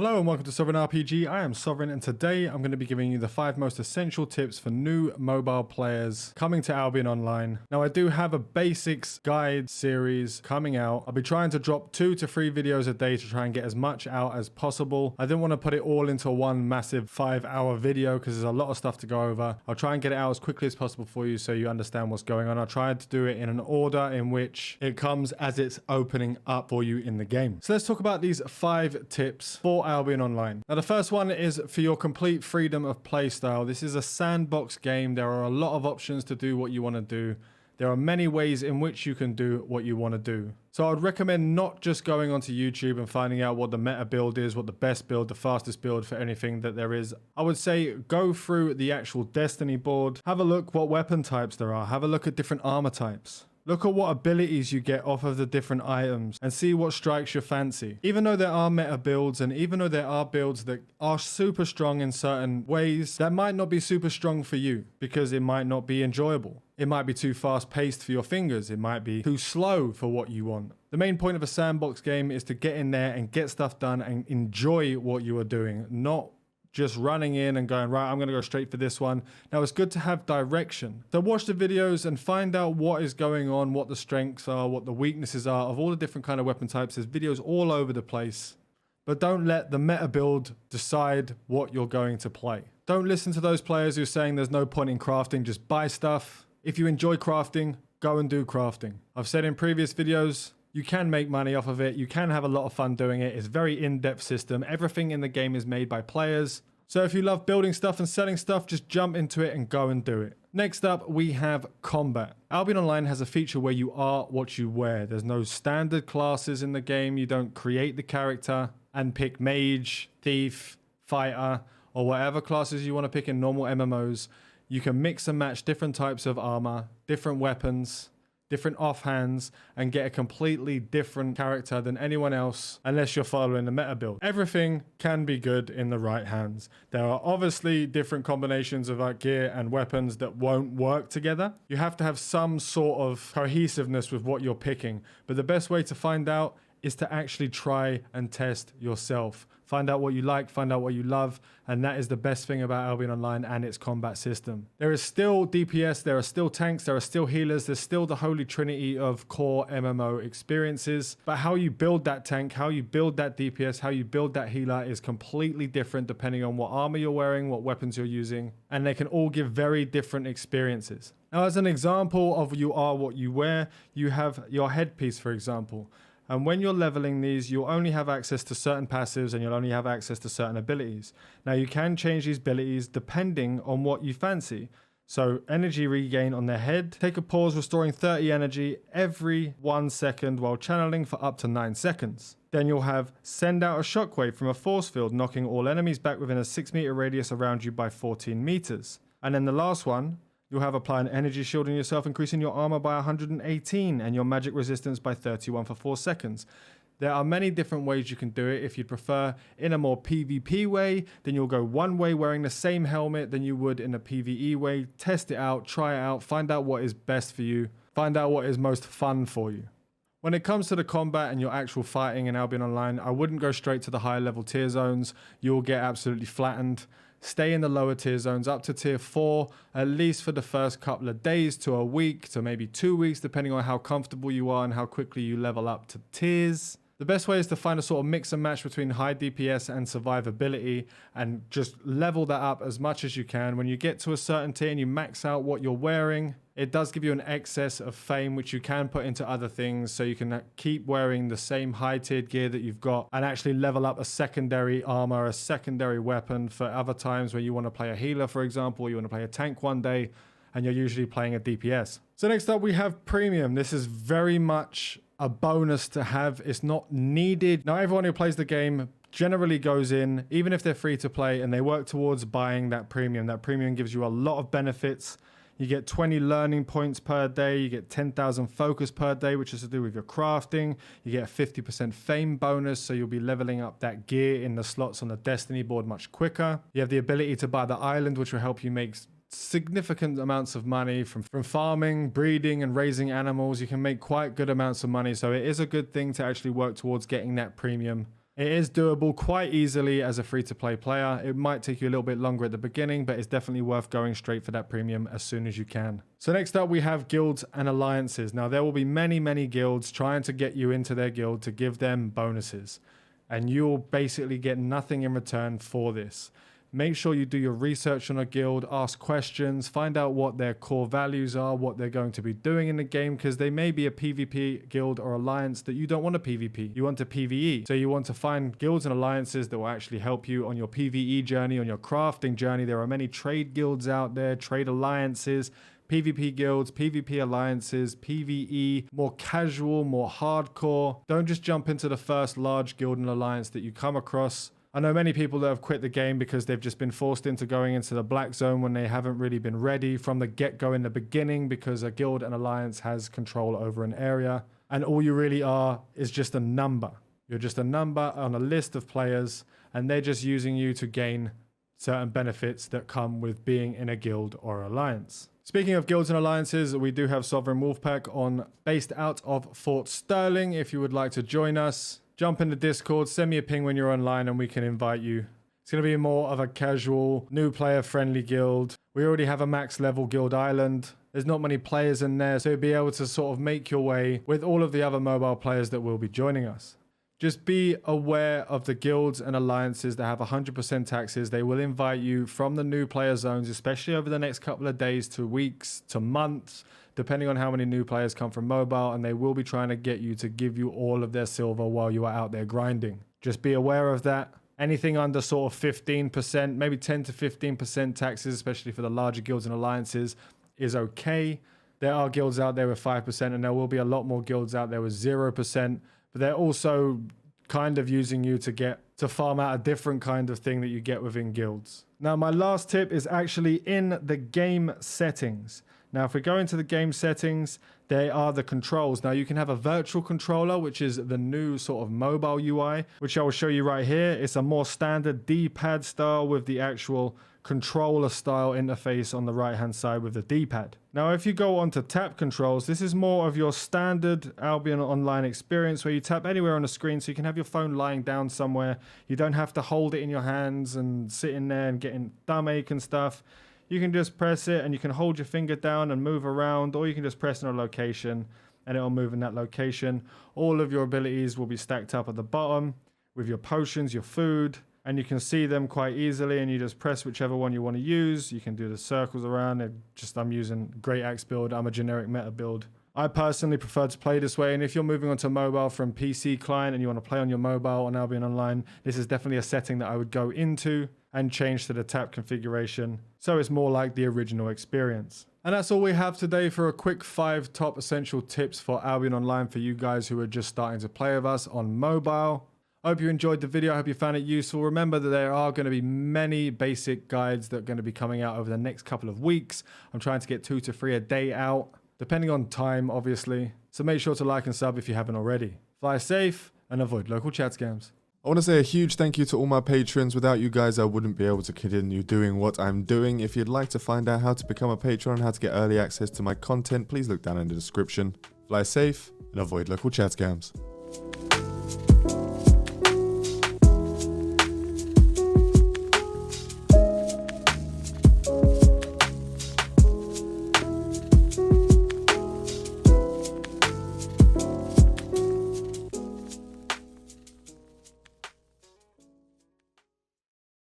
Hello and welcome to Sovereign RPG. I am Sovereign and today I'm going to be giving you the 5 most essential tips for new mobile players coming to Albion Online. Now I do have a basics guide series coming out. I'll be trying to drop 2 to 3 videos a day to try and get as much out as possible. I didn't want to put it all into one massive 5-hour video because there's a lot of stuff to go over. I'll try and get it out as quickly as possible for you so you understand what's going on. I'll try to do it in an order in which it comes as it's opening up for you in the game. So let's talk about these 5 tips for Albion Online. Now the first one is for your complete freedom of playstyle. This is a sandbox game. There are a lot of options to do what you want to do. There are many ways in which you can do what you want to do. So I'd recommend not just going onto YouTube and finding out what the meta build is, what the best build, the fastest build for anything that there is. I would say go through the actual Destiny board, have a look what weapon types there are, have a look at different armor types. Look at what abilities you get off of the different items and see what strikes your fancy. Even though there are meta builds and even though there are builds that are super strong in certain ways, that might not be super strong for you because it might not be enjoyable. It might be too fast paced for your fingers. It might be too slow for what you want. The main point of a sandbox game is to get in there and get stuff done and enjoy what you are doing, not just running in and going, right, I'm going to go straight for this one. Now, it's good to have direction. So watch the videos and find out what is going on, what the strengths are, what the weaknesses are of all the different kind of weapon types. There's videos all over the place. But don't let the meta build decide what you're going to play. Don't listen to those players who are saying there's no point in crafting, just buy stuff. If you enjoy crafting, go and do crafting. I've said in previous videos, you can make money off of it. You can have a lot of fun doing it. It's a very in-depth system. Everything in the game is made by players. So if you love building stuff and selling stuff, just jump into it and go and do it. Next up, we have combat. Albion Online has a feature where you are what you wear. There's no standard classes in the game. You don't create the character and pick mage, thief, fighter, or whatever classes you want to pick in normal MMOs. You can mix and match different types of armor, different weapons, different offhands, and get a completely different character than anyone else unless you're following the meta build. Everything can be good in the right hands. There are obviously different combinations of gear and weapons that won't work together. You have to have some sort of cohesiveness with what you're picking, but the best way to find out is to actually try and test yourself. Find out what you like, find out what you love, and that is the best thing about Albion Online and its combat system. There is still DPS, there are still tanks, there are still healers, there's still the holy trinity of core MMO experiences, but how you build that tank, how you build that DPS, how you build that healer is completely different depending on what armor you're wearing, what weapons you're using, and they can all give very different experiences. Now, as an example of you are what you wear, you have your headpiece, for example. And when you're leveling these, you'll only have access to certain passives and you'll only have access to certain abilities. Now you can change these abilities depending on what you fancy. So energy regain on their head. Take a pause, restoring 30 energy every 1 second while channeling for up to 9 seconds. Then you'll have send out a shockwave from a force field, knocking all enemies back within a 6-meter radius around you by 14 meters. And then the last one, you'll have apply an energy shield on yourself, increasing your armor by 118 and your magic resistance by 31 for 4 seconds. There are many different ways you can do it. If you prefer in a more PvP way, then you'll go one way wearing the same helmet than you would in a PvE way. Test it out, try it out, find out what is best for you, find out what is most fun for you. When it comes to the combat and your actual fighting in Albion Online, I wouldn't go straight to the higher level tier zones. You'll get absolutely flattened. Stay in the lower tier zones up to tier 4, at least for the first couple of days to a week to maybe 2 weeks, depending on how comfortable you are and how quickly you level up to tiers. The best way is to find a sort of mix and match between high DPS and survivability and just level that up as much as you can. When you get to a certain tier and you max out what you're wearing, it does give you an excess of fame, which you can put into other things. So you can keep wearing the same high tiered gear that you've got and actually level up a secondary armor, a secondary weapon for other times where you want to play a healer, for example, or you want to play a tank one day and you're usually playing a DPS. So next up we have premium. This is very much a bonus to have. It's not needed. Now everyone who plays the game generally goes in, even if they're free to play, and they work towards buying that premium. That premium gives you a lot of benefits. You get 20 learning points per day. You get 10,000 focus per day, which is to do with your crafting. You get a 50% fame bonus, so you'll be leveling up that gear in the slots on the Destiny board much quicker. You have the ability to buy the island, which will help you make significant amounts of money from farming, breeding, and raising animals. You can make quite good amounts of money, so it is a good thing to actually work towards getting that premium. It is doable quite easily as a free-to-play player. It might take you a little bit longer at the beginning, but it's definitely worth going straight for that premium as soon as you can. So next up, we have guilds and alliances. Now, there will be many guilds trying to get you into their guild to give them bonuses, and you'll basically get nothing in return for this. Make sure you do your research on a guild, ask questions, find out what their core values are, what they're going to be doing in the game, because they may be a PvP guild or alliance that you don't want to PvP. You want to PvE. So you want to find guilds and alliances that will actually help you on your PvE journey, on your crafting journey. There are many trade guilds out there, trade alliances, PvP guilds, PvP alliances, PvE, more casual, more hardcore. Don't just jump into the first large guild and alliance that you come across. I know many people that have quit the game because they've just been forced into going into the black zone when they haven't really been ready from the get-go in the beginning, because a guild and alliance has control over an area. And all you really are is just a number. You're just a number on a list of players, and they're just using you to gain certain benefits that come with being in a guild or alliance. Speaking of guilds and alliances, we do have Sovereign Wolfpack based out of Fort Sterling. If you would like to join us, jump in the Discord, send me a ping when you're online and we can invite you. It's going to be more of a casual, new player friendly guild. We already have a max level guild island. There's not many players in there, so you'll be able to sort of make your way with all of the other mobile players that will be joining us. Just be aware of the guilds and alliances that have 100% taxes. They will invite you from the new player zones, especially over the next couple of days to weeks to months, depending on how many new players come from mobile, and they will be trying to get you to give you all of their silver while you are out there grinding. Just be aware of that. Anything under sort of 15%, maybe 10 to 15% taxes, especially for the larger guilds and alliances, is okay. There are guilds out there with 5%, and there will be a lot more guilds out there with 0%. But they're also kind of using you to farm out a different kind of thing that you get within guilds. Now, my last tip is actually in the game settings. Now, if we go into the game settings, there are the controls. Now, you can have a virtual controller, which is the new sort of mobile UI, which I will show you right here. It's a more standard D-pad style with the actual controller style interface on the right hand side with the D-pad. Now, if you go on to tap controls, this is more of your standard Albion Online experience where you tap anywhere on the screen, so you can have your phone lying down somewhere. You don't have to hold it in your hands and sit in there and getting thumb ache and stuff. You can just press it and you can hold your finger down and move around, or you can just press in a location and it'll move in that location. All of your abilities will be stacked up at the bottom with your potions, your food, and you can see them quite easily, and you just press whichever one you want to use. You can do the circles around. I'm using Great Axe build. I'm a generic meta build. I personally prefer to play this way, and if you're moving onto mobile from PC client and you want to play on your mobile on Albion Online, this is definitely a setting that I would go into and change to the tap configuration, so it's more like the original experience. And that's all we have today for a quick 5 top essential tips for Albion Online for you guys who are just starting to play with us on mobile. I hope you enjoyed the video. I hope you found it useful. Remember that there are going to be many basic guides that are going to be coming out over the next couple of weeks. I'm trying to get 2 to 3 a day out, depending on time, obviously. So make sure to like and sub if you haven't already. Fly safe and avoid local chat scams. I want to say a huge thank you to all my patrons. Without you guys, I wouldn't be able to continue doing what I'm doing. If you'd like to find out how to become a patron and how to get early access to my content, please look down in the description. Fly safe and avoid local chat scams.